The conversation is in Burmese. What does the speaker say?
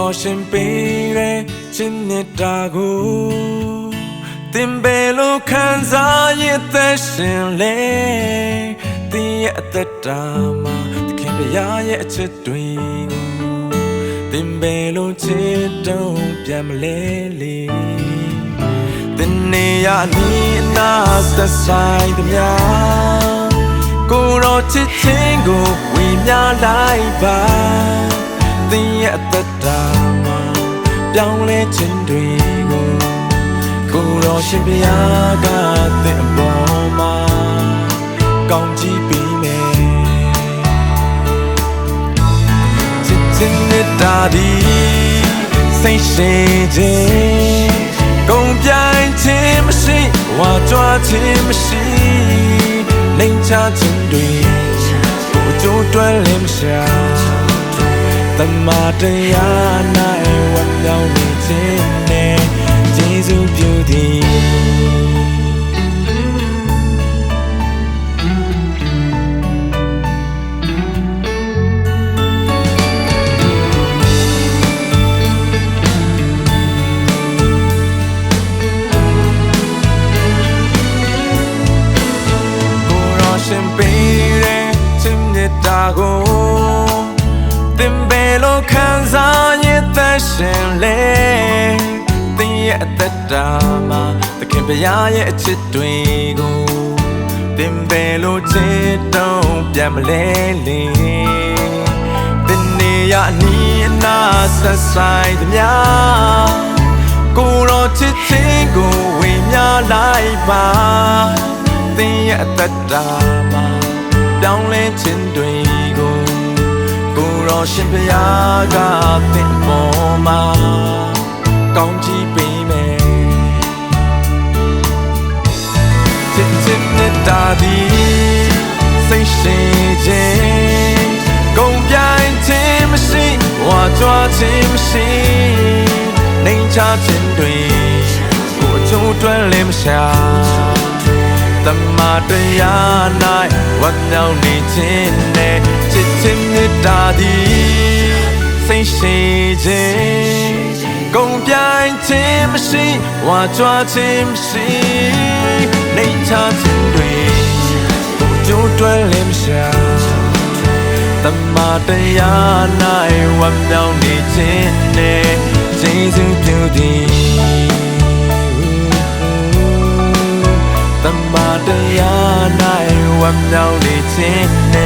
တော်ရှင်ပေးတဲ့ချင်းနဲ့တာကိုတင်ပေလို့ခံစားရတဲ့ရှင်လေတင်းရဲ့အသက်တာမှာသခင်ဘုရားရဲ့အချစ်တွေကိုတင်ပေလို့ချစ်တုံးပြန်မလဲလေတင်းနေရနီနာသက်ဆိုင်သမျှကိုရောချစ်ချင်းကိုဝေမျှလိုက်ပါတင်းရဲ့အသက်တာမှာပြောင်းလဲခြင်းတွေကိုကိုရောရှင်ဘုရားကတဲ့ပေါ်မှာကောင်းချီးပေးမယ်ချစ်ခြင်းနဲ့တာဒီစိတ်ရှိခြင်းကုန်ပြိုင်ခြင်းမရှိဝါကြွားခြင်းမရှိလိမ်ချခြင်းတွေကိုကြိုးတွဲလင်းရှာတမန်တရားနိုင်ဝတ်ပြောင်းနေခြင်းနဲ့ယေရှုပြုသည်ရှင်ပေးတဲ့ချင်းနဲ့တာကိုတင်ပေလို့ခံစားရတဲ့ရှင်လေတင်းရဲ့အသက်တာမှာသခင်ဘုရားရဲ့အချစ်တွေကိုတင်ပေလို့ချစ်တုံးပြန်မလဲလေတင်းနေရနီးနာဆက်ဆိုင်သမျှကိုရောချစ်ချင်းကိုဝေမျှလိုက်ပါတင်းရဲ့အသက်တာမှာပြောင်းလဲခြင်းတွေကိုကိုရောရှင်ဘုရားကတဲ့ပေါ်မှာကောင်းချီးပေးမယ်ချစ်ခြင်းနဲ့တာဒီစိတ်ရှိခြင်းကုန်ပြိုင်ခြင်းမရှိဝါကြွားခြင်းမရှိနှိမ်ချခြင်းတွေကိုအချိုးတွဲလည်းမရှာတမန်တရား၌ဝတ်မြောက်နေခြင်းနဲ့ချစ်ခြင်းနဲ့တာဒီစိတ်ရှိခြင်းကုန်ပြိုင်ခြင်းမရှိဝါကြွားခြင်းမရှိနှိမ်ချခြင်းတွေကိုကြိုးတွဲလည်းမရှာတမန်တရား၌ဝတ်မြောက်နေခြင်းနဲ့ယေရှုပြုသည်တမန်တရား၌ဝတ်မြောက်နေခြင်းနဲ့